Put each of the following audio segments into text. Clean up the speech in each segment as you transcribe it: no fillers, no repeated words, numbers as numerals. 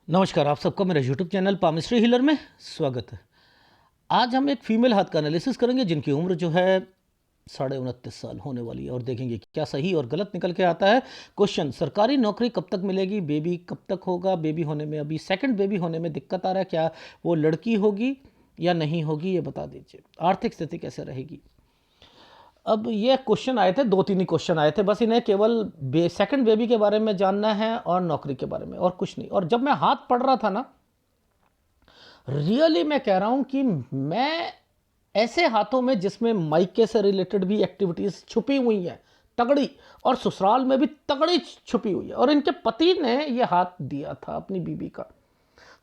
नमस्कार, आप सबका मेरे यूट्यूब चैनल पामिस्ट्री हीलर में स्वागत है। आज हम एक फीमेल हाथ का एनालिसिस करेंगे जिनकी उम्र जो है 29.5 साल होने वाली है और देखेंगे कि क्या सही और गलत निकल के आता है। क्वेश्चन, सरकारी नौकरी कब तक मिलेगी, बेबी कब तक होगा, बेबी होने में अभी सेकंड बेबी होने में दिक्कत आ रहा है, क्या वो लड़की होगी या नहीं होगी, ये बता दीजिए। आर्थिक स्थिति कैसे रहेगी। अब ये क्वेश्चन आए थे, 2-3 ही क्वेश्चन आए थे, बस इन्हें केवल सेकंड बेबी के बारे में जानना है और नौकरी के बारे में, और कुछ नहीं। और जब मैं हाथ पढ़ रहा था ना, रियली मैं कह रहा हूं कि मैं ऐसे हाथों में जिसमें मायके से रिलेटेड भी एक्टिविटीज छुपी हुई हैं तगड़ी, और ससुराल में भी तगड़ी छुपी हुई है, और इनके पति ने ये हाथ दिया था अपनी बीबी का।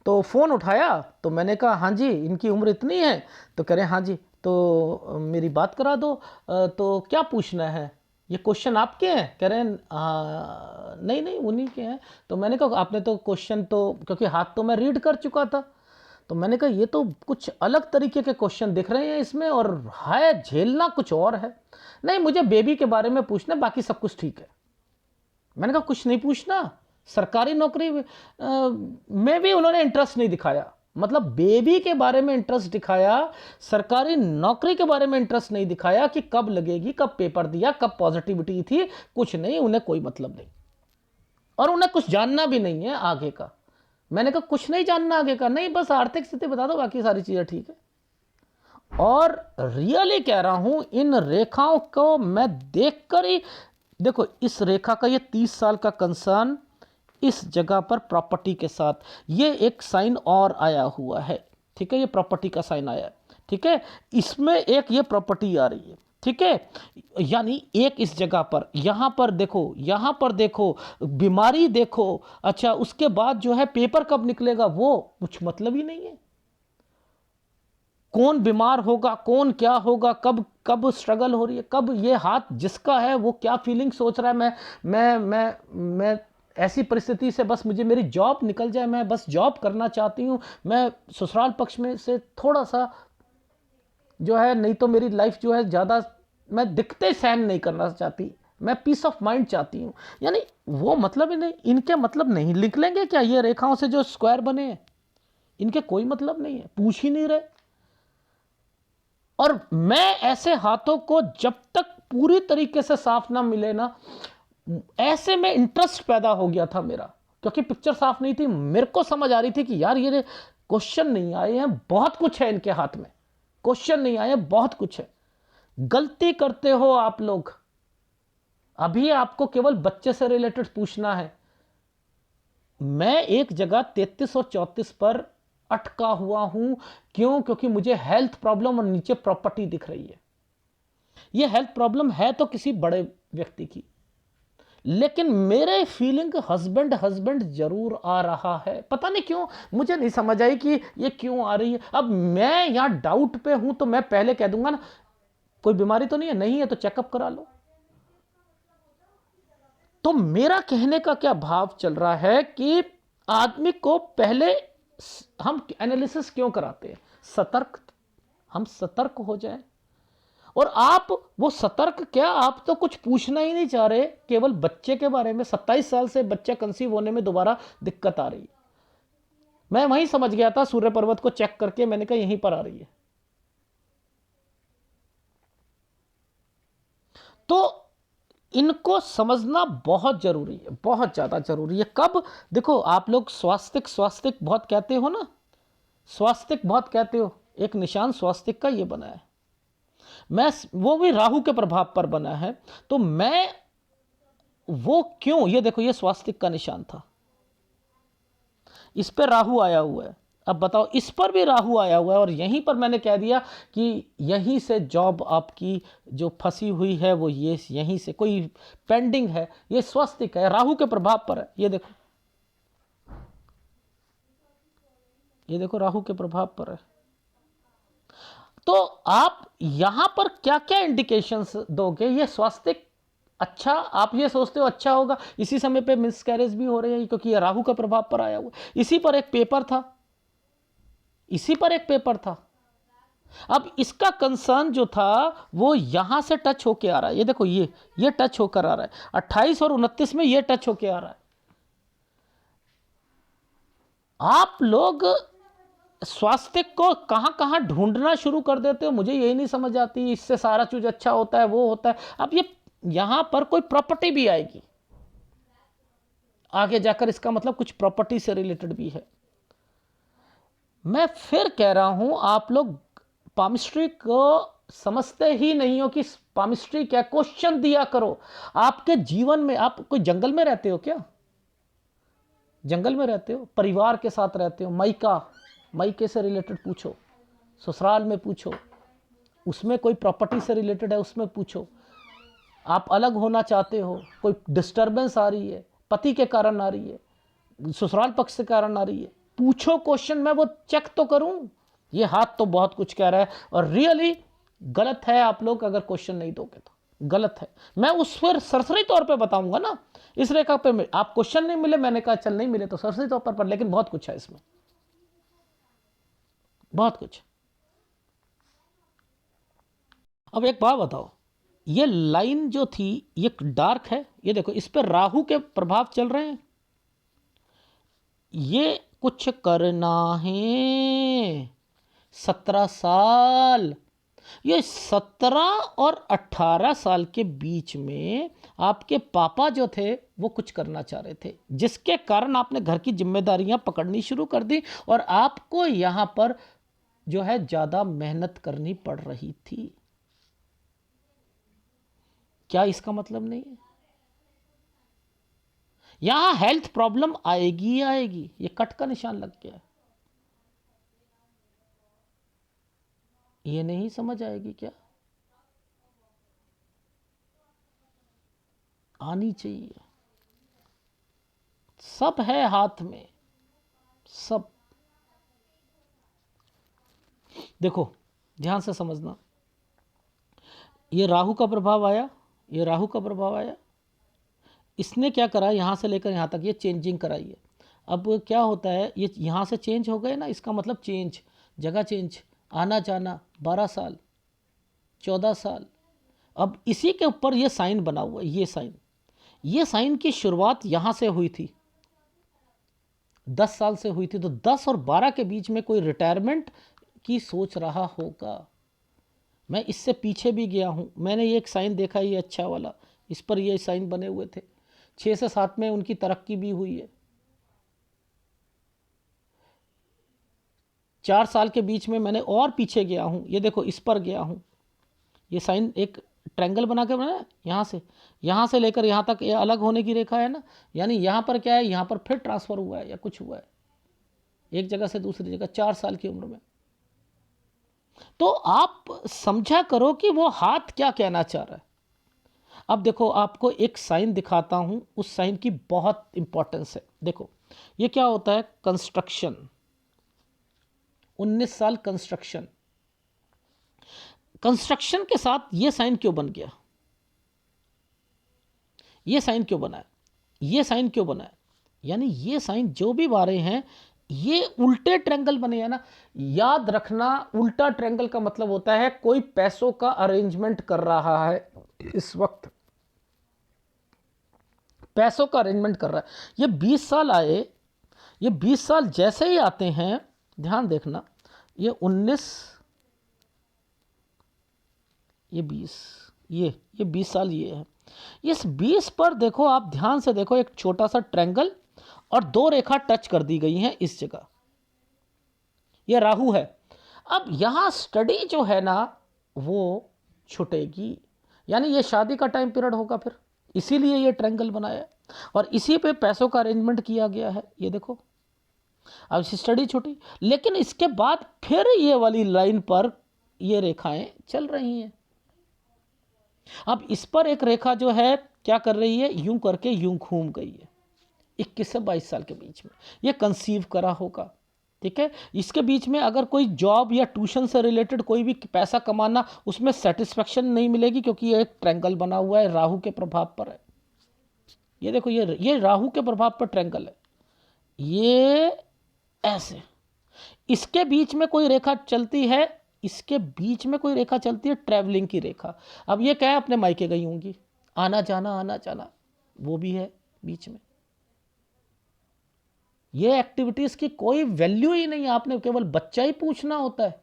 तो फ़ोन उठाया तो मैंने कहा हाँ जी, इनकी उम्र इतनी है। तो कह रहे हाँ जी, तो मेरी बात करा दो। तो क्या पूछना है, ये क्वेश्चन आपके हैं? कह रहे हैं नहीं नहीं उन्हीं के हैं। तो मैंने कहा आपने तो क्वेश्चन तो, क्योंकि हाथ तो मैं रीड कर चुका था, तो मैंने कहा ये तो कुछ अलग तरीके के क्वेश्चन दिख रहे हैं इसमें, और है झेलना कुछ और है। नहीं, मुझे बेबी के बारे में पूछना, बाकी सब कुछ ठीक है। मैंने कहा कुछ नहीं पूछना। सरकारी नौकरी में भी उन्होंने इंटरेस्ट नहीं दिखाया, मतलब बेबी के बारे में इंटरेस्ट दिखाया, सरकारी नौकरी के बारे में इंटरेस्ट नहीं दिखाया कि कब लगेगी, कब पेपर दिया, कब पॉजिटिविटी थी, कुछ नहीं। उन्हें कोई मतलब नहीं, और उन्हें कुछ जानना भी नहीं है आगे का। मैंने कहा कुछ नहीं जानना आगे का, नहीं बस आर्थिक स्थिति बता दो, बाकी सारी चीजें ठीक है। और रियली कह रहा हूं, इन रेखाओं को मैं देखकर ही, देखो इस रेखा का ये 30 साल का कंसर्न इस जगह पर प्रॉपर्टी के साथ, ये एक साइन और आया हुआ है, ठीक है, ये प्रॉपर्टी का साइन आया है, ठीक है, इसमें एक ये प्रॉपर्टी आ रही है, ठीक है, यानी एक इस जगह पर, यहां पर देखो, यहां पर देखो, बीमारी देखो। अच्छा, उसके बाद जो है पेपर कब निकलेगा वो कुछ मतलब ही नहीं है। कौन बीमार होगा, कौन क्या होगा, कब कब स्ट्रगल हो रही है, कब ये हाथ जिसका है वो क्या फीलिंग सोच रहा है। मैं ऐसी परिस्थिति से बस मुझे मेरी जॉब निकल जाए, मैं बस जॉब करना चाहती हूँ, मैं ससुराल पक्ष में से थोड़ा सा जो है, नहीं तो मेरी लाइफ जो है ज़्यादा, मैं दिक्कतें सहन नहीं करना चाहती, मैं पीस ऑफ माइंड चाहती हूँ। यानी वो मतलब ही नहीं, इनके मतलब नहीं निकलेंगे क्या ये रेखाओं से जो स्क्वायर बने हैं, इनके कोई मतलब नहीं है, पूछ ही नहीं रहे। और मैं ऐसे हाथों को जब तक पूरी तरीके से साफ ना मिले ना, ऐसे में इंटरेस्ट पैदा हो गया था मेरा, क्योंकि पिक्चर साफ नहीं थी। मेरे को समझ आ रही थी कि यार ये क्वेश्चन नहीं आए हैं, बहुत कुछ है इनके हाथ में, क्वेश्चन नहीं आए, बहुत कुछ है। गलती करते हो आप लोग। अभी आपको केवल बच्चे से रिलेटेड पूछना है। मैं एक जगह 33 और 34 पर अटका हुआ हूं, क्यों? क्योंकि मुझे हेल्थ प्रॉब्लम और नीचे प्रॉपर्टी दिख रही है। यह हेल्थ प्रॉब्लम है तो किसी बड़े व्यक्ति की, लेकिन मेरे फीलिंग हस्बैंड हस्बैंड जरूर आ रहा है। पता नहीं क्यों, मुझे नहीं समझ आई कि ये क्यों आ रही है। अब मैं यहां डाउट पे हूं तो मैं पहले कह दूंगा ना, कोई बीमारी तो नहीं है, नहीं है तो चेकअप करा लो। तो मेरा कहने का क्या भाव चल रहा है कि आदमी को पहले हम एनालिसिस क्यों कराते हैं, सतर्क, हम सतर्क हो जाएं। और आप वो सतर्क क्या, आप तो कुछ पूछना ही नहीं चाह रहे, केवल बच्चे के बारे में। 27 साल से बच्चा कंसीव होने में दोबारा दिक्कत आ रही है। मैं वहीं समझ गया था, सूर्य पर्वत को चेक करके मैंने कहा यहीं पर आ रही है। तो इनको समझना बहुत जरूरी है, बहुत ज्यादा जरूरी है। कब? देखो आप लोग स्वास्तिक स्वास्तिक बहुत कहते हो ना, स्वास्तिक बहुत कहते हो, एक निशान स्वास्तिक का ये बना है, मैं वो भी राहु के प्रभाव पर बना है। तो मैं वो क्यों, ये देखो ये स्वास्तिक का निशान था, इस पर राहु आया हुआ है। अब बताओ, इस पर भी राहु आया हुआ है, और यहीं पर मैंने कह दिया कि यहीं से जॉब आपकी जो फंसी हुई है वो ये यहीं से कोई पेंडिंग है, ये स्वास्तिक है, राहु के प्रभाव पर है। ये देखो, ये देखो राहु के प्रभाव पर है। तो आप यहां पर क्या क्या इंडिकेशंस दोगे? ये स्वास्तिक, अच्छा आप ये सोचते हो अच्छा होगा, इसी समय पे मिसकैरेज भी हो रहे हैं क्योंकि ये राहु का प्रभाव पर आया हुआ। इसी पर एक पेपर था, इसी पर एक पेपर था। अब इसका कंसर्न जो था वो यहां से टच होके आ रहा है, ये देखो ये टच होकर आ रहा है, 28 और 29 में ये टच होके आ रहा है। आप लोग स्वास्थ्य को कहाँ कहाँ ढूंढना शुरू कर देते हो, मुझे यही नहीं समझ आती। इससे सारा चीज अच्छा होता है, वो होता है। अब ये यहां पर कोई प्रॉपर्टी भी आएगी आगे जाकर, इसका मतलब कुछ प्रॉपर्टी से रिलेटेड भी है। मैं फिर कह रहा हूं, आप लोग पामिस्ट्री को समझते ही नहीं हो कि पामिस्ट्री क्या। क्वेश्चन दिया करो आपके जीवन में। आप कोई जंगल में रहते हो क्या? जंगल में रहते हो, परिवार के साथ रहते हो, मायके से रिलेटेड पूछो, ससुराल में पूछो, उसमें कोई प्रॉपर्टी से रिलेटेड है उसमें पूछो। आप अलग होना चाहते हो, कोई डिस्टरबेंस आ रही है, पति के कारण आ रही है, ससुराल पक्ष के कारण आ रही है, पूछो क्वेश्चन। मैं वो चेक तो करूं। ये हाथ तो बहुत कुछ कह रहा है और रियली गलत है। आप लोग अगर क्वेश्चन नहीं दोगे तो गलत है। मैं उस पर सरसरी तौर पे बताऊंगा ना, इस रेखा पे आप क्वेश्चन नहीं मिले, मैंने कहा चल नहीं मिले तो सरसरी तौर पर, लेकिन बहुत कुछ है इसमें, बहुत कुछ। अब एक बात बताओ, ये लाइन जो थी ये डार्क है, ये देखो इस पर राहु के प्रभाव चल रहे हैं। ये कुछ करना है 17 साल। ये 17 और 18 साल के बीच में आपके पापा जो थे वो कुछ करना चाह रहे थे, जिसके कारण आपने घर की जिम्मेदारियां पकड़नी शुरू कर दी और आपको यहां पर जो है ज्यादा मेहनत करनी पड़ रही थी। क्या इसका मतलब नहीं है? यहां हेल्थ प्रॉब्लम आएगी ही आएगी, ये कट का निशान लग गया है। ये नहीं समझ आएगी क्या? आनी चाहिए। सब है हाथ में, सब। देखो ध्यान से समझना, ये राहु का प्रभाव आया, ये राहु का प्रभाव आया, इसने क्या करा, यहां से लेकर यहां तक ये चेंजिंग कराई है। अब क्या होता है, ये यहां से चेंज हो गए ना, इसका मतलब चेंज, जगह चेंज, आना जाना, 12 साल, 14 साल। अब इसी के ऊपर ये साइन बना हुआ है, ये साइन की शुरुआत यहां से हुई थी, 10 साल से हुई थी। तो 10 और 12 के बीच में कोई रिटायरमेंट की सोच रहा होगा। मैं इससे पीछे भी गया हूं, मैंने ये एक साइन देखा, ये अच्छा वाला, इस पर ये साइन बने हुए थे। 6 से 7 में उनकी तरक्की भी हुई है। 4 साल के बीच में मैंने और पीछे गया हूं, ये देखो इस पर गया हूं। ये साइन एक ट्रायंगल बना के बनाया, यहाँ से लेकर यहाँ तक ये अलग होने की रेखा है ना, यानी यहाँ पर क्या है, यहाँ पर फिर ट्रांसफर हुआ है या कुछ हुआ है एक जगह से दूसरी जगह 4 साल की उम्र में। तो आप समझा करो कि वो हाथ क्या कहना चाह रहा है। अब देखो आपको एक साइन दिखाता हूं, उस साइन की बहुत इंपॉर्टेंस है। देखो ये क्या होता है, कंस्ट्रक्शन, 19 साल कंस्ट्रक्शन। कंस्ट्रक्शन के साथ ये साइन क्यों बन गया, ये साइन क्यों बना है, ये साइन क्यों बना है? यानी ये साइन जो भी बारे हैं ये उल्टे ट्रायंगल बने हैं ना। याद रखना, उल्टा ट्रायंगल का मतलब होता है कोई पैसों का अरेंजमेंट कर रहा है इस वक्त, पैसों का अरेंजमेंट कर रहा है। ये 20 साल आए, ये 20 साल जैसे ही आते हैं, ध्यान देखना, ये 19, ये 20, ये 20 साल ये है। इस 20 पर देखो, आप ध्यान से देखो, एक छोटा सा ट्रायंगल और 2 रेखा टच कर दी गई हैं इस जगह, ये राहु है। अब यहां स्टडी जो है ना वो छुटेगी, यानी ये शादी का टाइम पीरियड होगा फिर, इसीलिए ये ट्रायंगल बनाया और इसी पे पैसों का अरेंजमेंट किया गया है। ये देखो अब स्टडी छुटी, लेकिन इसके बाद फिर ये वाली लाइन पर ये रेखाएं चल रही हैं। अब इस पर एक रेखा जो है क्या कर रही है, यूं करके यूं घूम गई है 21 से 22 साल के बीच में, ये कंसीव करा होगा। ठीक है, इसके बीच में अगर कोई जॉब या ट्यूशन से रिलेटेड कोई भी पैसा कमाना, उसमें सेटिस्फेक्शन नहीं मिलेगी, क्योंकि ये एक ट्रायंगल बना हुआ है, राहु के प्रभाव पर है। ये देखो ये राहु के प्रभाव पर ट्रायंगल है, ये ऐसे, इसके बीच में कोई रेखा चलती है, इसके बीच में कोई रेखा चलती है, ट्रैवलिंग की रेखा। अब ये क्या है, अपने मायके गई होंगी, आना जाना, वो भी है बीच में। ये एक्टिविटीज की कोई वैल्यू ही नहीं है, आपने केवल बच्चा ही पूछना होता है।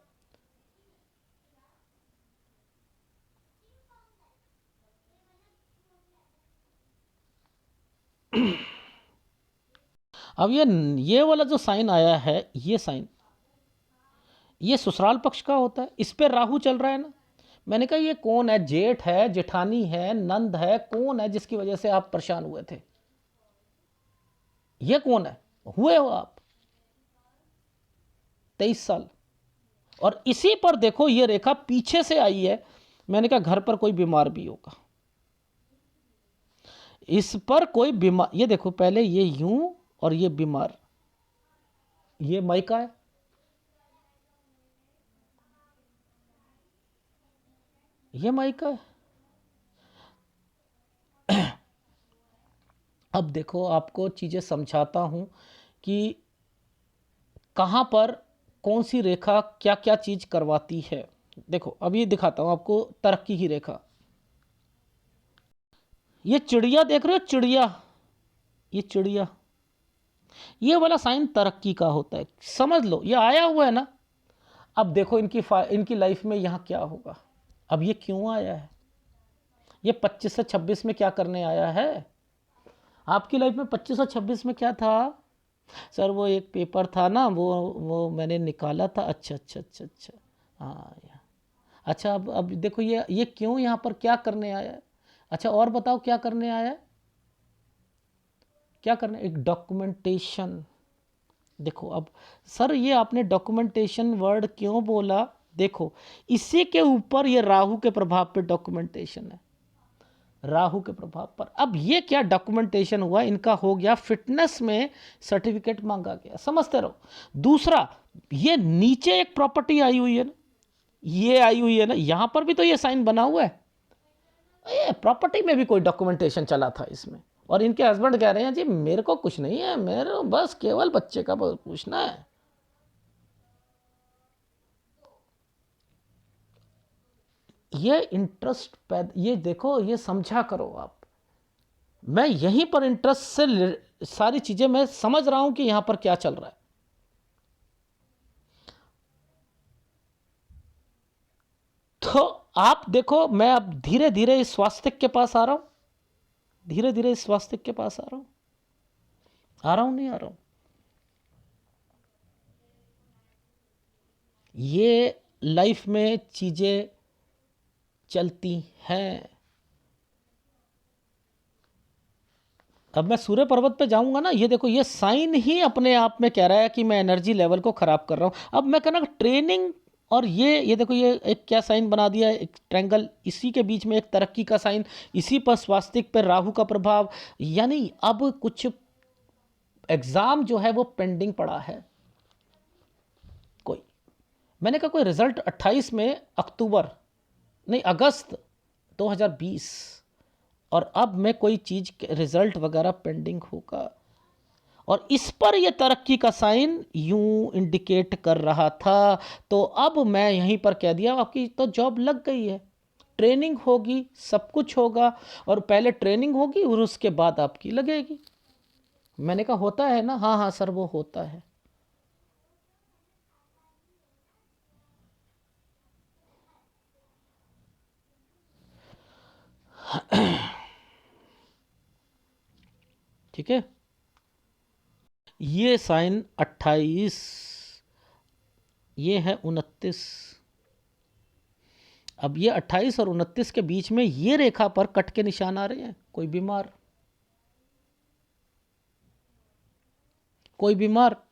अब ये वाला जो साइन आया है, ये साइन, ये ससुराल पक्ष का होता है, इस पे राहु चल रहा है ना। मैंने कहा ये कौन है, जेठ है, जेठानी है, नंद है, कौन है जिसकी वजह से आप परेशान हुए थे? ये कौन है? हुए हो आप 23 साल। और इसी पर देखो ये रेखा पीछे से आई है। मैंने कहा घर पर कोई बीमार भी होगा, इस पर कोई बीमार, ये देखो पहले ये यूं और ये बीमार, ये माइका है। ये माइका है। अब देखो आपको चीज़ें समझाता हूं कि कहां पर कौन सी रेखा क्या क्या चीज़ करवाती है। देखो अब ये दिखाता हूं आपको तरक्की की रेखा। ये चिड़िया देख रहे हो, चिड़िया, ये चिड़िया, ये वाला साइन तरक्की का होता है, समझ लो ये आया हुआ है ना। अब देखो इनकी लाइफ में यहाँ क्या होगा। अब ये क्यों आया है? ये 25 से 26 में क्या करने आया है? आपकी लाइफ में 25 और 26 में क्या था? सर वो एक पेपर था ना, वो मैंने निकाला था। अच्छा अच्छा अच्छा अच्छा, हाँ अच्छा। अब देखो ये क्यों यहाँ पर क्या करने आया है? अच्छा और बताओ क्या करने आया है? क्या करने? एक डॉक्यूमेंटेशन। देखो अब सर ये आपने डॉक्यूमेंटेशन वर्ड क्यों बोला? देखो इसी के ऊपर ये राहु के प्रभाव पे डॉक्यूमेंटेशन है, राहु के प्रभाव पर। अब ये क्या डॉक्यूमेंटेशन हुआ इनका? हो गया फिटनेस में सर्टिफिकेट मांगा गया, समझते रहो। दूसरा, ये नीचे एक प्रॉपर्टी आई हुई है ना, ये आई हुई है ना, यहां पर भी तो ये साइन बना हुआ है। ये प्रॉपर्टी में भी कोई डॉक्यूमेंटेशन चला था इसमें। और इनके हस्बैंड कह रहे हैं जी मेरे को कुछ नहीं है, मेरे बस केवल बच्चे का पूछना है। ये इंटरेस्ट ये देखो, ये समझा करो आप। मैं यहीं पर इंटरेस्ट से सारी चीजें मैं समझ रहा हूं कि यहां पर क्या चल रहा है। तो आप देखो मैं अब धीरे धीरे इस स्वास्तिक के पास आ रहा हूं, धीरे धीरे इस स्वास्तिक के पास आ रहा हूं, आ रहा हूं नहीं आ रहा हूं। ये लाइफ में चीजें चलती हैं। अब मैं सूर्य पर्वत पे जाऊंगा ना, ये देखो ये साइन ही अपने आप में कह रहा है कि मैं एनर्जी लेवल को खराब कर रहा हूं। अब मैं कहना ट्रेनिंग, और ये देखो ये एक क्या साइन बना दिया है, एक ट्रायंगल, इसी के बीच में एक तरक्की का साइन, इसी पर स्वास्तिक पर राहु का प्रभाव। यानी अब कुछ एग्जाम जो है वो पेंडिंग पड़ा है कोई। मैंने कहा कोई रिजल्ट 28 में अक्टूबर, नहीं अगस्त 2020, और अब मैं कोई चीज रिजल्ट वगैरह पेंडिंग होगा। और इस पर यह तरक्की का साइन यूं इंडिकेट कर रहा था। तो अब मैं यहीं पर कह दिया आपकी तो जॉब लग गई है, ट्रेनिंग होगी, सब कुछ होगा, और पहले ट्रेनिंग होगी और उसके बाद आपकी लगेगी। मैंने कहा होता है ना? हाँ हाँ सर वो होता है। ठीक है, ये साइन 28, ये है 29। अब ये 28 और 29 के बीच में ये रेखा पर कट के निशान आ रहे हैं। कोई बीमार, कोई बीमार।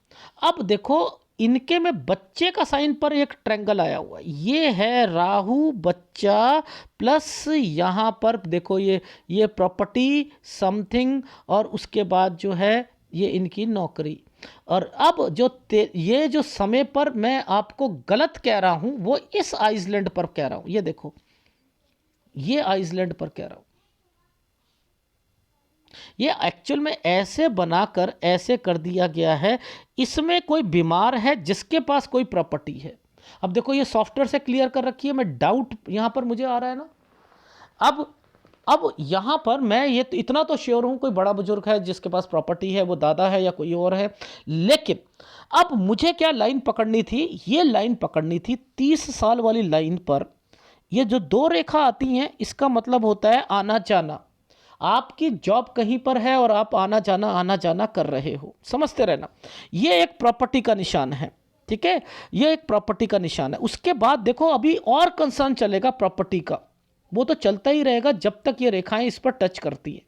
अब देखो इनके में बच्चे का साइन पर एक ट्रायंगल आया हुआ है, ये है राहु बच्चा प्लस यहाँ पर देखो ये प्रॉपर्टी समथिंग, और उसके बाद जो है ये इनकी नौकरी। और अब ये जो समय पर मैं आपको गलत कह रहा हूं वो इस आइसलैंड पर कह रहा हूं, ये देखो ये आइसलैंड पर कह रहा हूं। ये एक्चुअल में ऐसे बनाकर ऐसे कर दिया गया है, इसमें कोई बीमार है जिसके पास कोई प्रॉपर्टी है। अब देखो ये सॉफ्टवेयर से क्लियर कर रखी है, मैं डाउट यहां पर मुझे आ रहा है ना। अब अब यहाँ पर मैं ये इतना तो श्योर हूँ, कोई बड़ा बुजुर्ग है जिसके पास प्रॉपर्टी है, वो दादा है या कोई और है, लेकिन अब मुझे क्या लाइन पकड़नी थी, ये लाइन पकड़नी थी 30 साल वाली लाइन पर। ये जो दो रेखा आती हैं, इसका मतलब होता है आना जाना। आपकी जॉब कहीं पर है और आप आना जाना कर रहे हो, समझते रहना। ये एक प्रॉपर्टी का निशान है, ठीक है, ये एक प्रॉपर्टी का निशान है। उसके बाद देखो अभी और कंसर्न चलेगा प्रॉपर्टी का, वो तो चलता ही रहेगा जब तक ये रेखाएं इस पर टच करती है,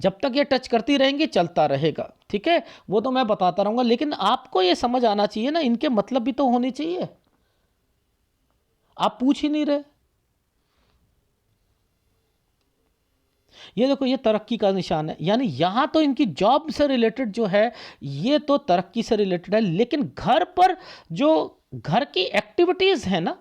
जब तक ये टच करती रहेंगी चलता रहेगा, ठीक है, वो तो मैं बताता रहूंगा। लेकिन आपको ये समझ आना चाहिए ना, इनके मतलब भी तो होने चाहिए, आप पूछ ही नहीं रहे। ये देखो, ये तरक्की का निशान है, यानी यहां तो इनकी जॉब से रिलेटेड जो है ये तो तरक्की से रिलेटेड है, लेकिन घर पर जो घर की एक्टिविटीज है ना,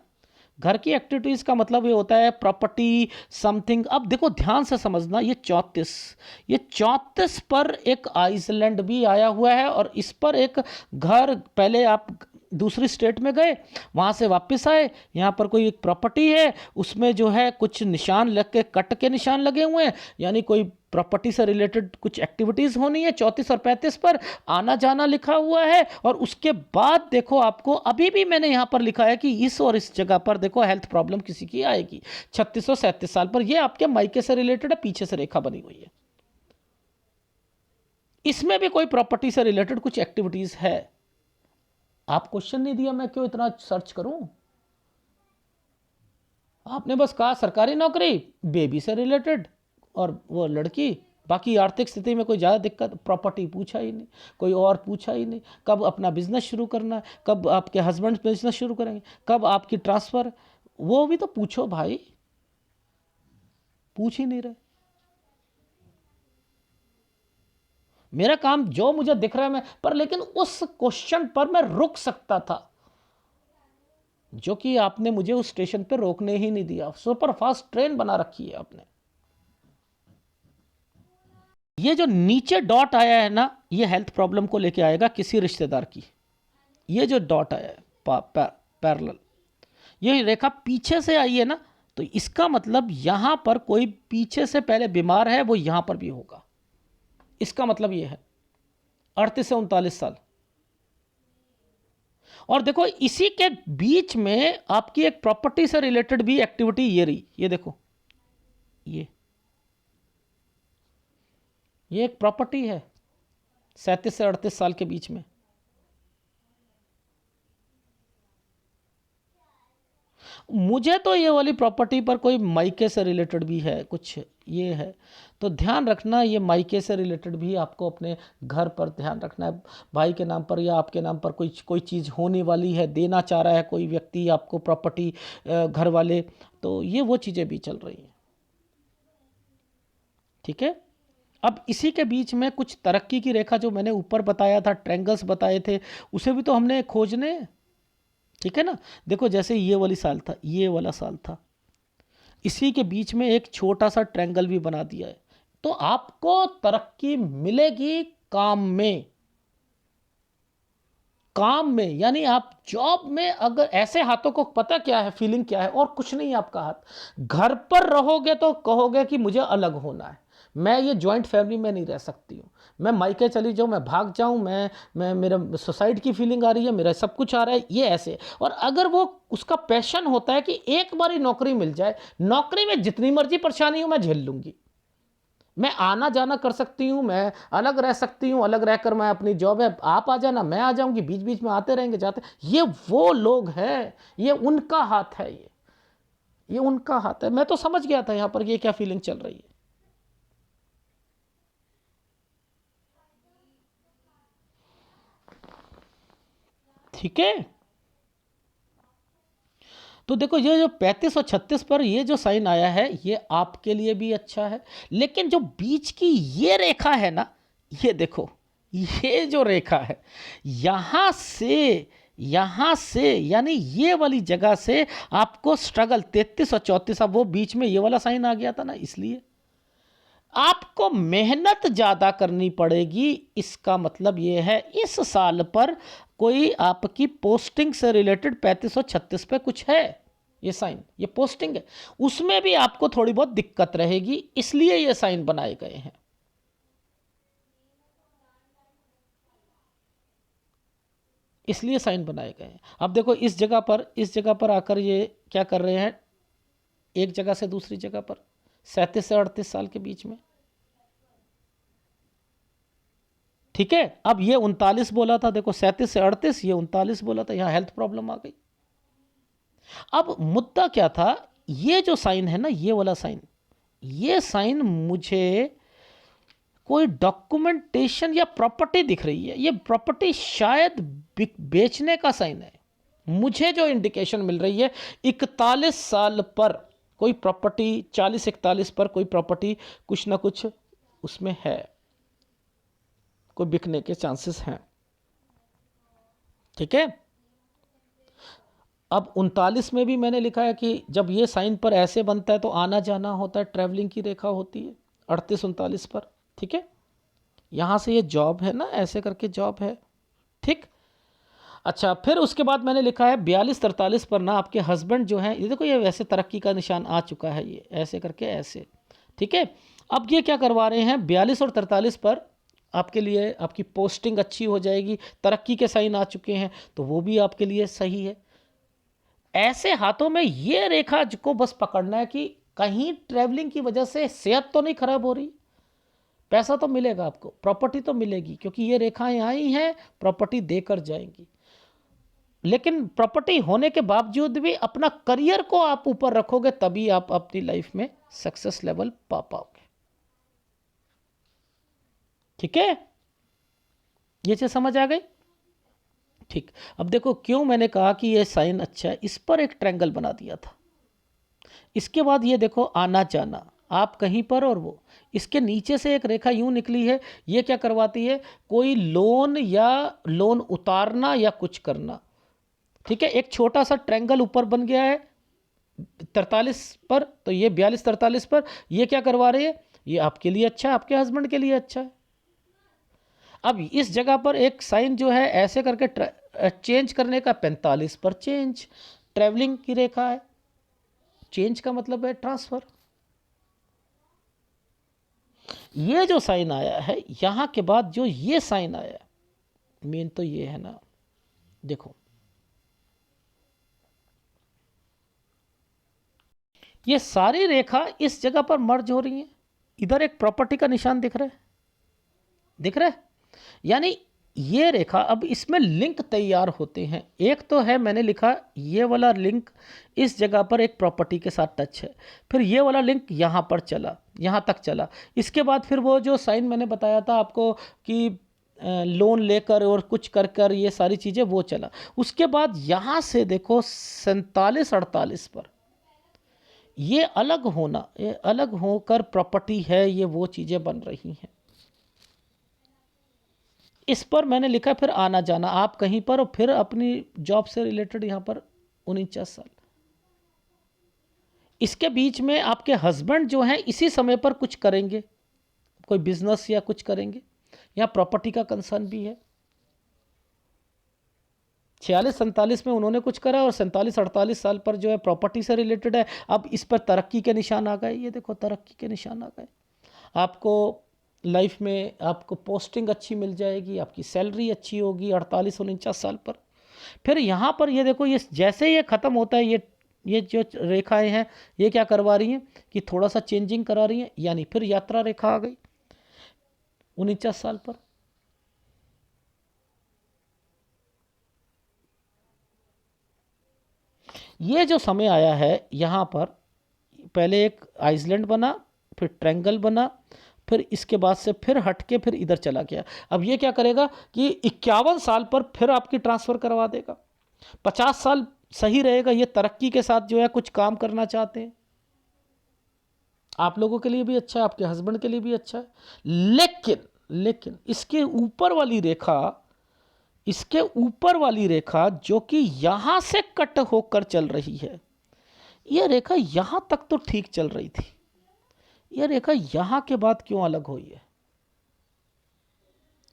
घर की एक्टिविटीज का मतलब ये होता है प्रॉपर्टी समथिंग। अब देखो ध्यान से समझना, ये 34 पर एक आइसलैंड भी आया हुआ है, और इस पर एक घर, पहले आप दूसरी स्टेट में गए, वहाँ से वापस आए, यहाँ पर कोई एक प्रॉपर्टी है, उसमें जो है कुछ निशान लग के, कट के निशान लगे हुए हैं, यानी कोई प्रॉपर्टी से रिलेटेड कुछ एक्टिविटीज़ होनी है। 34 और 35 पर आना जाना लिखा हुआ है, और उसके बाद देखो आपको अभी भी मैंने यहाँ पर लिखा है कि इस और इस जगह पर देखो हेल्थ प्रॉब्लम किसी की आएगी 36 और 37 साल पर। ये आपके मायके से रिलेटेड है, पीछे से रेखा बनी हुई है, इसमें भी कोई प्रॉपर्टी से रिलेटेड कुछ एक्टिविटीज़ है। आप क्वेश्चन नहीं दिया, मैं क्यों इतना सर्च करूं? आपने बस कहा सरकारी नौकरी, बेबी से रिलेटेड और वो लड़की, बाकी आर्थिक स्थिति में कोई ज़्यादा दिक्कत, प्रॉपर्टी पूछा ही नहीं, कोई और पूछा ही नहीं, कब अपना बिजनेस शुरू करना है, कब आपके हस्बैंड बिजनेस शुरू करेंगे, कब आपकी ट्रांसफ़र, वो भी तो पूछो भाई, पूछ ही नहीं रहे। मेरा काम जो मुझे दिख रहा है मैं पर, लेकिन उस क्वेश्चन पर मैं रुक सकता था, जो कि आपने मुझे उस स्टेशन पर रोकने ही नहीं दिया। सुपर फास्ट ट्रेन बना रखी है आपने। ये जो नीचे डॉट आया है ना, ये हेल्थ प्रॉब्लम को लेके आएगा किसी रिश्तेदार की। ये जो डॉट आया है पैरेलल, ये रेखा पीछे से आई है ना, तो इसका मतलब यहां पर कोई पीछे से पहले बीमार है, वो यहां पर भी होगा। इसका मतलब ये है 38 से 39 साल। और देखो इसी के बीच में आपकी एक प्रॉपर्टी से रिलेटेड भी एक्टिविटी ये रही, ये देखो, ये एक प्रॉपर्टी है 37 से 38 साल के बीच में। मुझे तो ये वाली प्रॉपर्टी पर कोई मायके से रिलेटेड भी है कुछ, ये है तो ध्यान रखना, ये मायके से रिलेटेड भी आपको अपने घर पर ध्यान रखना है। भाई के नाम पर या आपके नाम पर कोई चीज़ होने वाली है, देना चाह रहा है कोई व्यक्ति आपको प्रॉपर्टी, घर वाले, तो ये वो चीज़ें भी चल रही हैं, ठीक है। अब इसी के बीच में कुछ तरक्की की रेखा जो मैंने ऊपर बताया था, ट्रायंगल्स बताए थे, उसे भी तो हमने खोजने, ठीक है ना। देखो जैसे ये वाली साल था, ये वाला साल था, इसी के बीच में एक छोटा सा ट्रायंगल भी बना दिया है, तो आपको तरक्की मिलेगी काम में, काम में, यानी आप जॉब में, अगर ऐसे हाथों को पता क्या है, फीलिंग क्या है, और कुछ नहीं आपका हाथ, घर पर रहोगे तो कहोगे कि मुझे अलग होना है, मैं ये जॉइंट फैमिली में नहीं रह सकती हूँ, मैं मायके चली जाऊँ, मैं भाग जाऊँ, मैं मेरा सुसाइड की फीलिंग आ रही है, मेरा सब कुछ आ रहा है, ये ऐसे। और अगर वो उसका पैशन होता है कि एक बार ही नौकरी मिल जाए, नौकरी में जितनी मर्जी परेशानी हो मैं झेल लूँगी, मैं आना जाना कर सकती हूँ, मैं अलग रह सकती हूँ, अलग रहकर मैं अपनी जॉब है, आप आ जाना, मैं आ जाऊँगी, बीच बीच में आते रहेंगे जाते, ये वो लोग हैं, ये उनका हाथ है, ये उनका हाथ है। मैं तो समझ गया था यहाँ पर ये क्या फीलिंग चल रही है, ठीक है। तो देखो ये जो 35 और 36 पर ये जो साइन आया है, ये आपके लिए भी अच्छा है, लेकिन जो बीच की ये रेखा है ना, ये देखो, ये जो रेखा है यहां से यानी ये वाली जगह से आपको स्ट्रगल, 33 और 34, अब वो बीच में ये वाला साइन आ गया था ना, इसलिए आपको मेहनत ज़्यादा करनी पड़ेगी। इसका मतलब ये है इस साल पर कोई आपकी पोस्टिंग से रिलेटेड 35 और 36 पे कुछ है, ये साइन, ये पोस्टिंग है, उसमें भी आपको थोड़ी बहुत दिक्कत रहेगी, इसलिए ये साइन बनाए गए हैं। इसलिए साइन बनाए गए हैं। अब देखो इस जगह पर आकर ये क्या कर रहे हैं, एक जगह से दूसरी जगह पर 37 से 38 साल के बीच में, ठीक है। अब ये 39 बोला था, देखो 37 से 38, ये 39 बोला था, यहां हेल्थ प्रॉब्लम आ गई। अब मुद्दा क्या था, ये जो साइन है ना, ये वाला साइन, ये साइन मुझे कोई डॉक्यूमेंटेशन या प्रॉपर्टी दिख रही है, ये प्रॉपर्टी शायद बेचने का साइन है। मुझे जो इंडिकेशन मिल रही है 41 साल पर कोई प्रॉपर्टी, 40-41 पर कोई प्रॉपर्टी कुछ ना कुछ उसमें है, कोई बिकने के चांसेस हैं, ठीक है। अब 39 में भी मैंने लिखा है कि जब ये साइन पर ऐसे बनता है तो आना जाना होता है, ट्रैवलिंग की रेखा होती है 38-39 पर, ठीक है। यहाँ से ये जॉब है ना, ऐसे करके जॉब है, ठीक। अच्छा, फिर उसके बाद मैंने लिखा है 42-43 पर ना आपके हस्बैंड जो हैं, ये देखो ये वैसे तरक्की का निशान आ चुका है, ये ऐसे करके ऐसे, ठीक है। अब ये क्या करवा रहे हैं, 42 और 43 पर आपके लिए आपकी पोस्टिंग अच्छी हो जाएगी, तरक्की के साइन आ चुके हैं, तो वो भी आपके लिए सही है। ऐसे हाथों में ये रेखा को बस पकड़ना है कि कहीं ट्रैवलिंग की वजह से सेहत तो नहीं खराब हो रही, पैसा तो मिलेगा आपको, प्रॉपर्टी तो मिलेगी, क्योंकि ये रेखाएं आई हैं प्रॉपर्टी देकर जाएंगी। लेकिन प्रॉपर्टी होने के बावजूद भी अपना करियर को आप ऊपर रखोगे, तभी आप अपनी लाइफ में सक्सेस लेवल पा पाओगे, ठीक है। ये चीज समझ आ गई, ठीक। अब देखो क्यों मैंने कहा कि ये साइन अच्छा है, इस पर एक ट्रायंगल बना दिया था। इसके बाद ये देखो आना जाना, आप कहीं पर और वो, इसके नीचे से एक रेखा यूं निकली है, ये क्या करवाती है, कोई लोन या लोन उतारना या कुछ करना, ठीक है। एक छोटा सा ट्रायंगल ऊपर बन गया है 43 पर, तो ये 42-43 पर ये क्या करवा रही है, ये आपके लिए अच्छा है, आपके हस्बैंड के लिए अच्छा है। अब इस जगह पर एक साइन जो है ऐसे करके चेंज करने का, 45 पर चेंज, ट्रैवलिंग की रेखा है, चेंज का मतलब है ट्रांसफर। ये जो साइन आया है यहां के बाद जो ये साइन आया, मेन तो ये है ना, देखो ये सारी रेखा इस जगह पर मर्ज हो रही है, इधर एक प्रॉपर्टी का निशान दिख रहा है, दिख रहा है, यानी ये रेखा अब इसमें लिंक तैयार होते हैं। एक तो है मैंने लिखा ये वाला लिंक इस जगह पर एक प्रॉपर्टी के साथ टच है, फिर ये वाला लिंक यहाँ पर चला, यहाँ तक चला, इसके बाद फिर वो जो साइन मैंने बताया था आपको कि लोन लेकर और कुछ कर कर ये सारी चीज़ें वो चला, उसके बाद यहाँ से देखो 47-48 पर ये अलग होना, ये अलग होकर प्रॉपर्टी है, ये वो चीज़ें बन रही हैं। इस पर मैंने लिखा फिर आना जाना, आप कहीं पर और फिर अपनी जॉब से रिलेटेड यहाँ पर 49 साल, इसके बीच में आपके हस्बैंड जो हैं इसी समय पर कुछ करेंगे, कोई बिजनेस या कुछ करेंगे, यहाँ प्रॉपर्टी का कंसर्न भी है। 46-47 में उन्होंने कुछ करा और 47-48 साल पर जो है प्रॉपर्टी से रिलेटेड है। अब इस पर तरक्की के निशान आ गए, ये देखो तरक्की के निशान आ गए, आपको लाइफ में आपको पोस्टिंग अच्छी मिल जाएगी, आपकी सैलरी अच्छी होगी 48-49 साल पर। फिर यहाँ पर ये देखो, ये जैसे ये ख़त्म होता है, ये जो रेखाएं हैं ये क्या करवा रही हैं कि थोड़ा सा चेंजिंग करा रही हैं, यानी फिर यात्रा रेखा आ गई 49 साल पर। ये जो समय आया है यहाँ पर, पहले एक आइसलैंड बना, फिर ट्रायंगल बना, फिर इसके बाद से फिर हट के फिर इधर चला गया। अब ये क्या करेगा कि 51 साल पर फिर आपकी ट्रांसफ़र करवा देगा, 50 साल सही रहेगा। ये तरक्की के साथ जो है कुछ काम करना चाहते हैं, आप लोगों के लिए भी अच्छा है, आपके हस्बैंड के लिए भी अच्छा है। लेकिन इसके ऊपर वाली रेखा, इसके ऊपर वाली रेखा जो कि यहां से कट होकर चल रही है, यह रेखा यहां तक तो ठीक चल रही थी, यह रेखा यहां के बाद क्यों अलग हुई है?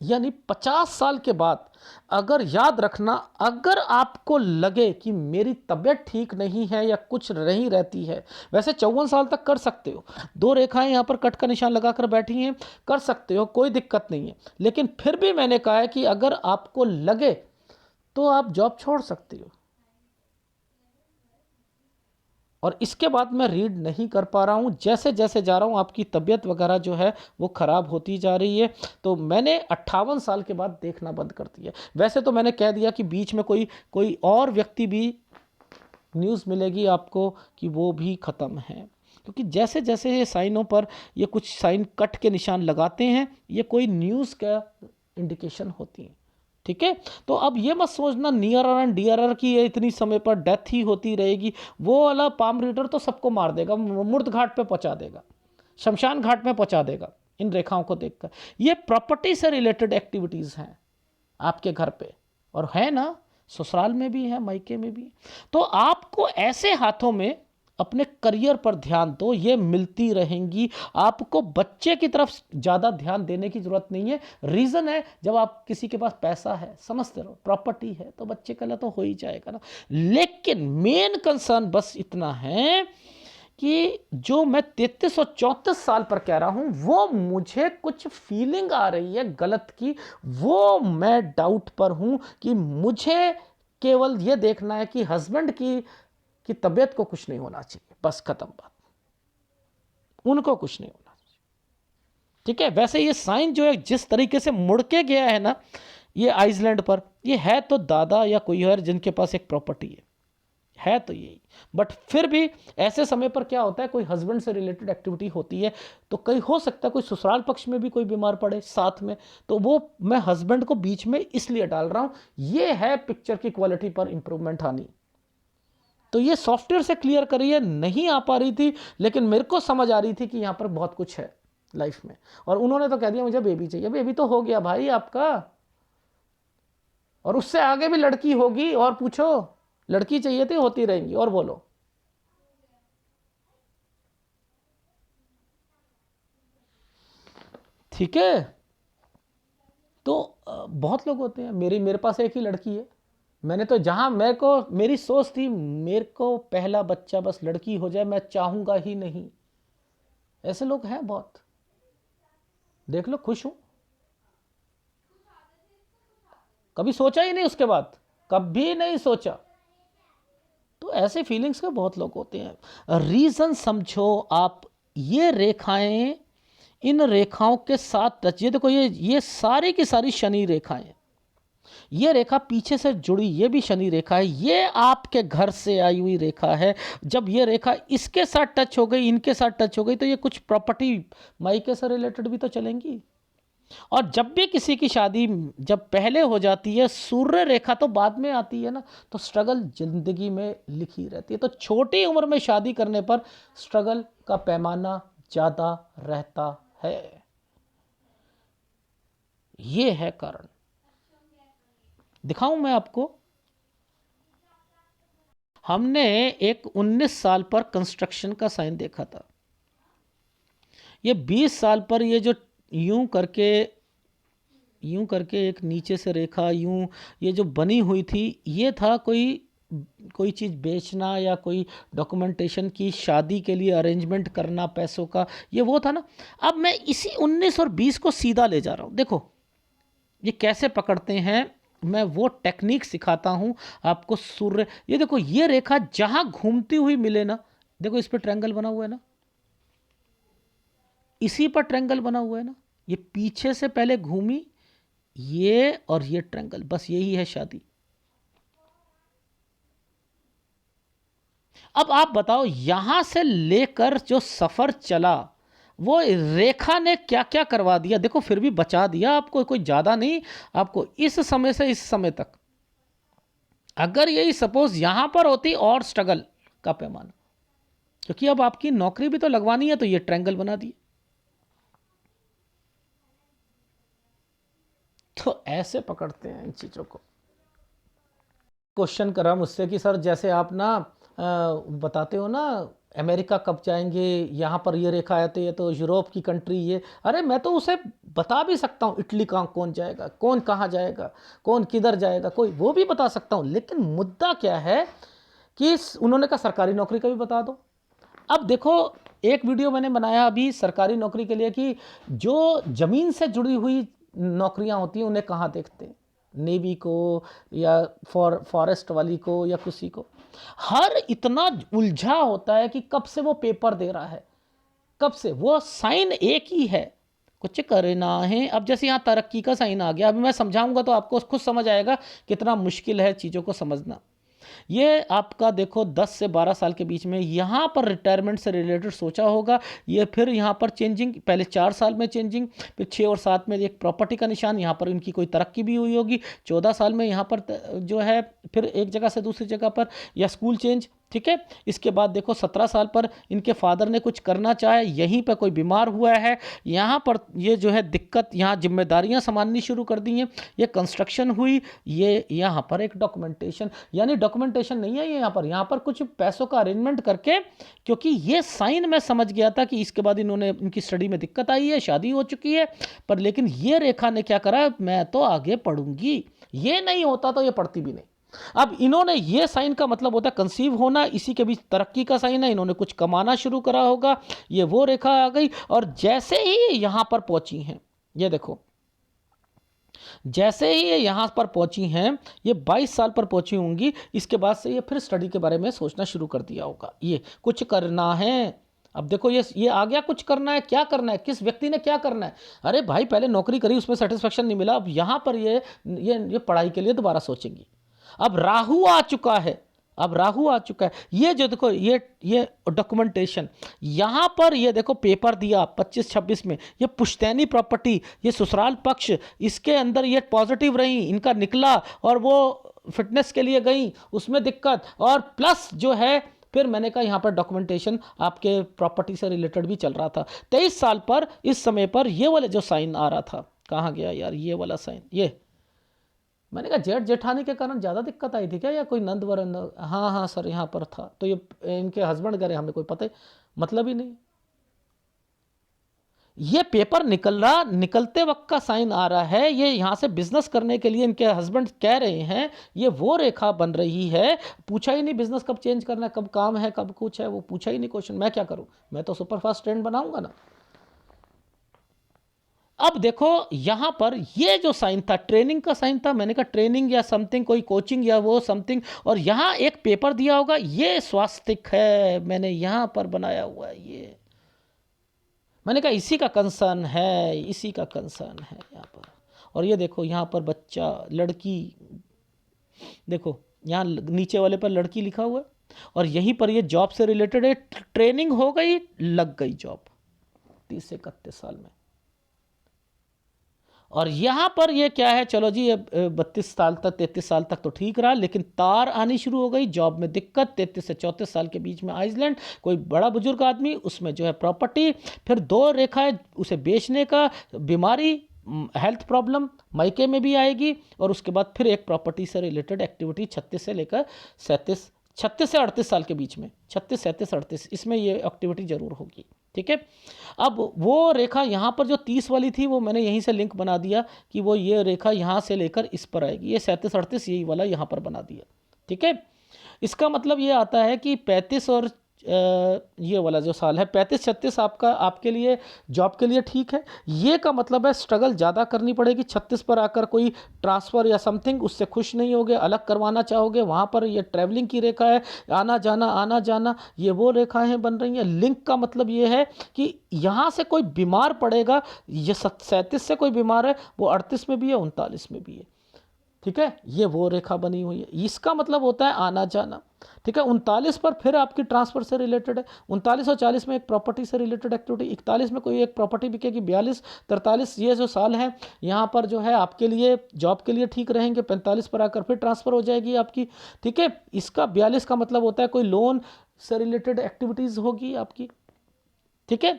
यानी 50 साल के बाद, अगर याद रखना, अगर आपको लगे कि मेरी तबीयत ठीक नहीं है या कुछ नहीं रहती है, वैसे 54 साल तक कर सकते हो, 2 रेखाएं यहाँ पर कट का निशान लगाकर बैठी हैं, कर सकते हो, कोई दिक्कत नहीं है। लेकिन फिर भी मैंने कहा है कि अगर आपको लगे तो आप जॉब छोड़ सकते हो। और इसके बाद मैं रीड नहीं कर पा रहा हूँ, जैसे जैसे जा रहा हूँ आपकी तबीयत वगैरह जो है वो ख़राब होती जा रही है। तो मैंने 58 साल के बाद देखना बंद कर दिया। वैसे तो मैंने कह दिया कि बीच में कोई कोई और व्यक्ति भी न्यूज़ मिलेगी आपको कि वो भी ख़त्म है, क्योंकि जैसे जैसे ये साइनों पर ये कुछ साइन कट के निशान लगाते हैं, ये कोई न्यूज़ का इंडिकेशन होती है। ठीक है, तो अब ये मत सोचना नियरर एंड डियरर की ये इतनी समय पर डेथ ही होती रहेगी। वो वाला पाम रीडर तो सबको मार देगा, मुर्द घाट पे पहुंचा देगा, शमशान घाट में पहुंचा देगा इन रेखाओं को देखकर। ये प्रॉपर्टी से रिलेटेड एक्टिविटीज़ हैं आपके घर पे, और है ना, ससुराल में भी है, मायके में भी। तो आपको ऐसे हाथों में अपने करियर पर ध्यान दो, ये मिलती रहेंगी। आपको बच्चे की तरफ ज़्यादा ध्यान देने की ज़रूरत नहीं है। रीज़न है, जब आप किसी के पास पैसा है, समझते रहो, प्रॉपर्टी है, तो बच्चे का तो हो ही जाएगा ना। लेकिन मेन कंसर्न बस इतना है कि जो मैं 33 और 34 साल पर कह रहा हूं, वो मुझे कुछ फीलिंग आ रही है गलत की, वो मैं डाउट पर हूं कि मुझे केवल ये देखना है कि हस्बैंड की तबीयत को कुछ नहीं होना चाहिए, बस खत्म बात, उनको कुछ नहीं होना चाहिए। ठीक है, वैसे ये साइन जो है जिस तरीके से मुड़ के गया है ना, ये आइसलैंड पर, ये है तो दादा या कोई और जिनके पास एक प्रॉपर्टी है तो यही। बट फिर भी ऐसे समय पर क्या होता है, कोई हस्बैंड से रिलेटेड एक्टिविटी होती है, तो कहीं हो सकता है कोई ससुराल पक्ष में भी कोई बीमार पड़े साथ में, तो वो मैं हस्बैंड को बीच में इसलिए डाल रहा हूं। ये है पिक्चर की क्वालिटी पर इंप्रूवमेंट आनी। तो ये सॉफ्टवेयर से क्लियर करिए, नहीं आ पा रही थी, लेकिन मेरे को समझ आ रही थी कि यहां पर बहुत कुछ है लाइफ में। और उन्होंने तो कह दिया मुझे बेबी चाहिए। बेबी तो हो गया भाई आपका, और उससे आगे भी लड़की होगी, और पूछो, लड़की चाहिए थी, होती रहेंगी। और बोलो, ठीक है। तो बहुत लोग होते हैं, मेरे पास एक ही लड़की है। मैंने तो जहां मेरे को, मेरी सोच थी मेरे को पहला बच्चा बस लड़की हो जाए, मैं चाहूंगा ही नहीं। ऐसे लोग हैं बहुत, देख लो, खुश हूं, कभी सोचा ही नहीं उसके बाद, कभी नहीं सोचा। तो ऐसे फीलिंग्स के बहुत लोग होते हैं। रीजन समझो आप, ये रेखाएं, इन रेखाओं के साथ टच, ये देखो, ये सारी की सारी शनि रेखाएं, ये रेखा पीछे से जुड़ी, ये भी शनि रेखा है, ये आपके घर से आई हुई रेखा है। जब ये रेखा इसके साथ टच हो गई, इनके साथ टच हो गई, तो ये कुछ प्रॉपर्टी मायके से रिलेटेड भी तो चलेंगी। और जब भी किसी की शादी जब पहले हो जाती है, सूर्य रेखा तो बाद में आती है ना, तो स्ट्रगल जिंदगी में लिखी रहती है। तो छोटी उम्र में शादी करने पर स्ट्रगल का पैमाना ज़्यादा रहता है, ये है कारण। दिखाऊं मैं आपको, हमने एक 19 साल पर कंस्ट्रक्शन का साइन देखा था। ये 20 साल पर ये जो यूं करके एक नीचे से रेखा यूं, ये जो बनी हुई थी, ये था कोई चीज़ बेचना या कोई डॉक्यूमेंटेशन की, शादी के लिए अरेंजमेंट करना पैसों का, ये वो था ना। अब मैं इसी 19 और 20 को सीधा ले जा रहा हूँ। देखो ये कैसे पकड़ते हैं, मैं वो टेक्निक सिखाता हूँ आपको। सूर्य, ये देखो, ये रेखा जहाँ घूमती हुई मिले ना, देखो इस पर ट्रायंगल बना हुआ है ना, इसी पर ट्रायंगल बना हुआ है ना, ये पीछे से पहले घूमी, ये और ये ट्रायंगल, बस यही है शादी। अब आप बताओ, यहां से लेकर जो सफर चला, वो रेखा ने क्या क्या करवा दिया। देखो फिर भी बचा दिया आपको, कोई ज्यादा नहीं, आपको इस समय से इस समय तक। अगर यही सपोज यहां पर होती और स्ट्रगल का पैमाना, क्योंकि अब आपकी नौकरी भी तो लगवानी है, तो ये ट्रायंगल बना दिए। तो ऐसे पकड़ते हैं इन चीजों को। क्वेश्चन करा मुझसे कि सर जैसे आप ना बताते हो ना अमेरिका कब जाएंगे, यहाँ पर ये रेखा है तो ये तो यूरोप की कंट्री, ये अरे मैं तो उसे बता भी सकता हूँ इटली कहाँ कौन जाएगा, कौन कहाँ जाएगा, कौन किधर जाएगा, कोई वो भी बता सकता हूँ। लेकिन मुद्दा क्या है कि उन्होंने कहा सरकारी नौकरी का भी बता दो। अब देखो, एक वीडियो मैंने बनाया अभी सरकारी नौकरी के लिए कि जो ज़मीन से जुड़ी हुई नौकरियां होती हैं उन्हें कहाँ देखते हैं, नेवी को या फॉरेस्ट वाली को या किसी को। हर इतना उलझा होता है कि कब से वो पेपर दे रहा है, कब से वो साइन एक ही है, कुछ करना है। अब जैसे यहाँ तरक्की का साइन आ गया, अभी मैं समझाऊंगा तो आपको खुद समझ आएगा कितना मुश्किल है चीज़ों को समझना। ये आपका देखो 10 से 12 साल के बीच में यहाँ पर रिटायरमेंट से रिलेटेड सोचा होगा, ये फिर यहाँ पर चेंजिंग, पहले 4 साल में चेंजिंग, फिर 6 और 7 में एक प्रॉपर्टी का निशान, यहाँ पर इनकी कोई तरक्की भी हुई होगी, 14 साल में यहाँ पर जो है फिर एक जगह से दूसरी जगह पर या स्कूल चेंज, ठीक है। इसके बाद देखो 17 साल पर इनके फादर ने कुछ करना चाहे, यहीं पर कोई बीमार हुआ है, यहाँ पर ये जो है दिक्कत, यहाँ जिम्मेदारियाँ संभालनी शुरू कर दी हैं, ये कंस्ट्रक्शन हुई, ये यहाँ पर एक डॉक्यूमेंटेशन, यानी डॉक्यूमेंटेशन नहीं है ये यहाँ पर कुछ पैसों का अरेंजमेंट करके, क्योंकि ये साइन मैं समझ गया था कि इसके बाद इन्होंने इनकी स्टडी में दिक्कत आई है, शादी हो चुकी है, पर लेकिन ये रेखा ने क्या करा, मैं तो आगे पढ़ूंगी, ये नहीं होता तो ये पढ़ती भी नहीं। अब इन्होंने ये साइन का मतलब होता है कंसीव होना, इसी के बीच तरक्की का साइन है, इन्होंने कुछ कमाना शुरू करा होगा, ये वो रेखा आ गई। और जैसे ही यहां पर पहुंची हैं, ये देखो जैसे ही ये यहां पर पहुंची हैं, ये 22 साल पर पहुंची होंगी, इसके बाद से ये फिर स्टडी के बारे में सोचना शुरू कर दिया होगा, ये कुछ करना है। अब देखो ये आ गया, कुछ करना है, क्या करना है, किस व्यक्ति ने क्या करना है। अरे भाई पहले नौकरी करी, उसमें सेटिस्फेक्शन नहीं मिला, अब यहां पर ये पढ़ाई के लिए दोबारा सोचेंगी। अब राहु आ चुका है, अब राहु आ चुका है, ये जो देखो ये डॉक्यूमेंटेशन, यहां पर ये देखो पेपर दिया 25-26 में, ये पुश्तैनी प्रॉपर्टी, ये ससुराल पक्ष, इसके अंदर ये पॉजिटिव रही, इनका निकला, और वो फिटनेस के लिए गई, उसमें दिक्कत, और प्लस जो है फिर मैंने कहा यहाँ पर डॉक्यूमेंटेशन आपके प्रॉपर्टी से रिलेटेड भी चल रहा था। 23 साल पर इस समय पर ये वाले जो साइन आ रहा था, कहाँ गया यार ये वाला साइन, ये मैंने कहा जेठ जेठानी के कारण ज़्यादा दिक्कत आई थी क्या, या कोई नंद वरन, हाँ हाँ सर यहाँ पर था, तो ये इनके हस्बैंड गए, हमें कोई पता ही मतलब ही नहीं। ये पेपर निकलते वक्त का साइन आ रहा है, ये यहाँ से बिजनेस करने के लिए इनके हस्बैंड कह रहे हैं, ये वो रेखा बन रही है। पूछा ही नहीं बिजनेस कब चेंज करना है, कब काम है, कब कुछ है, वो पूछा ही नहीं क्वेश्चन। मैं क्या करूँ, मैं तो सुपरफास्ट ट्रेंड बनाऊंगा ना। अब देखो यहां पर ये जो साइन था, ट्रेनिंग का साइन था, मैंने कहा ट्रेनिंग या समथिंग, कोई कोचिंग या वो समथिंग, और यहां एक पेपर दिया होगा, ये स्वास्तिक है, मैंने यहां पर बनाया हुआ है, ये मैंने कहा इसी का कंसर्न है, इसी का कंसर्न है यहाँ पर। और ये देखो यहाँ पर बच्चा, लड़की, देखो यहाँ नीचे वाले पर लड़की लिखा हुआ है, और यहीं पर ये जॉब से रिलेटेड है, ट्रेनिंग हो गई, लग गई जॉब 30 से 31 साल में। और यहाँ पर ये क्या है, चलो जी 32 साल तक 33 साल तक तो ठीक रहा, लेकिन तार आनी शुरू हो गई, जॉब में दिक्कत, 33 से 34 साल के बीच में आइसलैंड, कोई बड़ा बुजुर्ग आदमी, उसमें जो है प्रॉपर्टी, फिर 2 रेखाएं उसे बेचने का, बीमारी, हेल्थ प्रॉब्लम मायके में भी आएगी, और उसके बाद फिर एक प्रॉपर्टी से रिलेटेड एक्टिविटी 36 से लेकर 37, 36 से 38 साल के बीच में, 36, 37, 38, इसमें ये एक्टिविटी जरूर होगी, ठीक है। अब वो रेखा यहाँ पर जो 30 वाली थी, वो मैंने यहीं से लिंक बना दिया कि वो ये रेखा यहाँ से लेकर इस पर आएगी, ये 37, 38 यही वाला यहाँ पर बना दिया, ठीक है। इसका मतलब ये आता है कि 35 और ये वाला जो साल है 35-36 आपका, आपके लिए जॉब के लिए ठीक है। ये का मतलब है स्ट्रगल ज़्यादा करनी पड़ेगी, 36 पर आकर कोई ट्रांसफ़र या समथिंग, उससे खुश नहीं होगे, अलग करवाना चाहोगे, वहाँ पर ये ट्रैवलिंग की रेखा है, आना जाना, ये वो रेखाएं बन रही हैं। लिंक का मतलब ये है कि यहाँ से कोई बीमार पड़ेगा, ये 37 से कोई बीमार है, वो 38 में भी है, 39 में भी है, ठीक है, ये वो रेखा बनी हुई है, इसका मतलब होता है आना जाना, ठीक है। 39 पर फिर आपकी ट्रांसफर से रिलेटेड है, 39 और 40 में एक प्रॉपर्टी से रिलेटेड एक्टिविटी, 41 में कोई एक प्रॉपर्टी बिकेगी, 42, 43 ये जो साल है यहाँ पर जो है आपके लिए जॉब के लिए ठीक रहेंगे, 45 पर आकर फिर ट्रांसफर हो जाएगी आपकी, ठीक है। इसका 42 का मतलब होता है कोई लोन से रिलेटेड एक्टिविटीज़ होगी आपकी, ठीक है।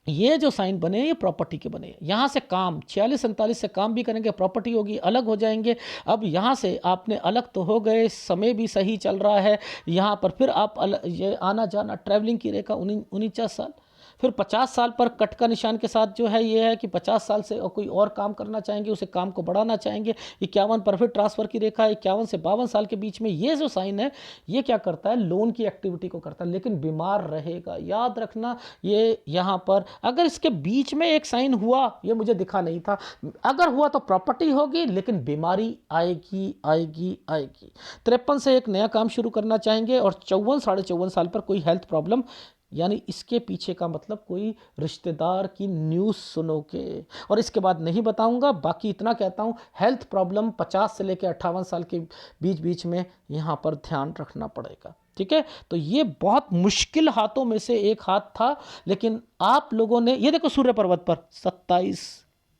ये जो साइन बने ये प्रॉपर्टी के बने। यहाँ से काम 46-47 से काम भी करेंगे, प्रॉपर्टी होगी, अलग हो जाएंगे। अब यहाँ से आपने अलग तो हो गए, समय भी सही चल रहा है यहाँ पर, फिर आप ये आना जाना ट्रैवलिंग की रेखा 49 साल, फिर 50 साल पर कट का निशान के साथ जो है ये है कि 50 साल से और कोई और काम करना चाहेंगे, उसे काम को बढ़ाना चाहेंगे। 51 पर फिर ट्रांसफ़र की रेखा 51 से 52 साल के बीच में ये जो साइन है ये क्या करता है, लोन की एक्टिविटी को करता है, लेकिन बीमार रहेगा। याद रखना ये यहाँ पर अगर इसके बीच में एक साइन हुआ, ये मुझे दिखा नहीं था, अगर हुआ तो प्रॉपर्टी होगी लेकिन बीमारी आएगी आएगी आएगी। 53 से एक नया काम शुरू करना चाहेंगे और 54-54.5 साल पर कोई हेल्थ प्रॉब्लम, यानी इसके पीछे का मतलब कोई रिश्तेदार की न्यूज़ सुनोगे। और इसके बाद नहीं बताऊंगा, बाकी इतना कहता हूं हेल्थ प्रॉब्लम 50 से लेकर 58 साल के बीच बीच में यहाँ पर ध्यान रखना पड़ेगा। ठीक है, तो ये बहुत मुश्किल हाथों में से एक हाथ था, लेकिन आप लोगों ने ये देखो सूर्य पर्वत पर 27,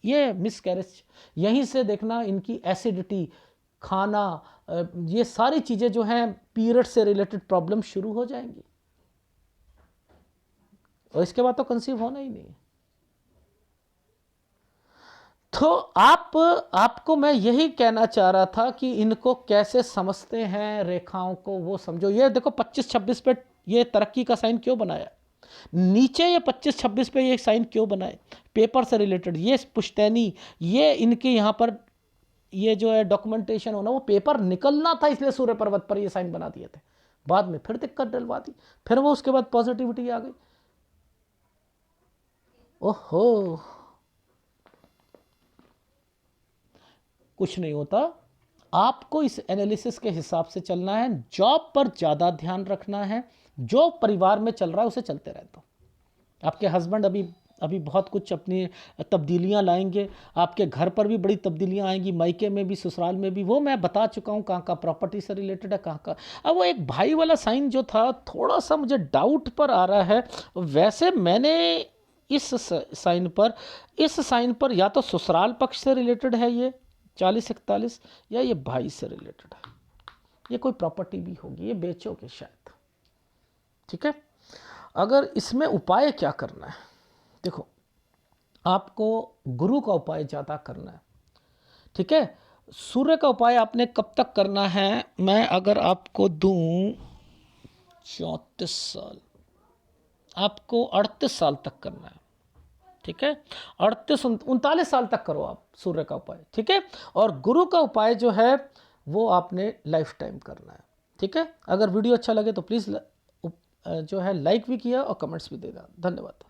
ये मिस कैरेज, यहीं से देखना इनकी एसिडिटी, खाना, ये सारी चीज़ें जो हैं पीरियड से रिलेटेड प्रॉब्लम शुरू हो जाएंगी और इसके बाद तो कंसीव होना ही नहीं। तो आपको मैं यही कहना चाह रहा था कि इनको कैसे समझते हैं रेखाओं को, वो समझो। ये देखो 25-26 पे ये तरक्की का साइन क्यों बनाया, नीचे ये 25-26 पे ये साइन क्यों बनाए, पेपर से रिलेटेड, ये पुश्तैनी, ये इनके यहाँ पर ये जो है डॉक्यूमेंटेशन होना, वो पेपर निकलना था, इसलिए सूर्य पर्वत पर ये साइन बना दिए थे। बाद में फिर दिक्कत डलवा दी, फिर वो उसके बाद पॉजिटिविटी आ गई। ओहो, कुछ नहीं होता, आपको इस एनालिसिस के हिसाब से चलना है। जॉब पर ज़्यादा ध्यान रखना है, जो परिवार में चल रहा है उसे चलते रहते हो। आपके हस्बैंड अभी अभी बहुत कुछ अपनी तब्दीलियां लाएंगे, आपके घर पर भी बड़ी तब्दीलियां आएंगी, मायके में भी ससुराल में भी, वो मैं बता चुका हूँ कहाँ का प्रॉपर्टी से रिलेटेड है, कहाँ का। अब वो एक भाई वाला साइन जो था थोड़ा सा मुझे डाउट पर आ रहा है। वैसे मैंने इस साइन पर या तो ससुराल पक्ष से रिलेटेड है ये 40-41, या ये भाई से रिलेटेड है, ये कोई प्रॉपर्टी भी होगी, ये बेचोगे शायद। ठीक है, अगर इसमें उपाय क्या करना है, देखो आपको गुरु का उपाय ज़्यादा करना है। ठीक है, सूर्य का उपाय आपने कब तक करना है, मैं अगर आपको दूं 34 साल, आपको 38 साल तक करना है। ठीक है, 38-39 साल तक करो आप सूर्य का उपाय। ठीक है, और गुरु का उपाय जो है वो आपने लाइफ टाइम करना है। ठीक है, अगर वीडियो अच्छा लगे तो प्लीज़ जो है लाइक भी किया और कमेंट्स भी देना। धन्यवाद।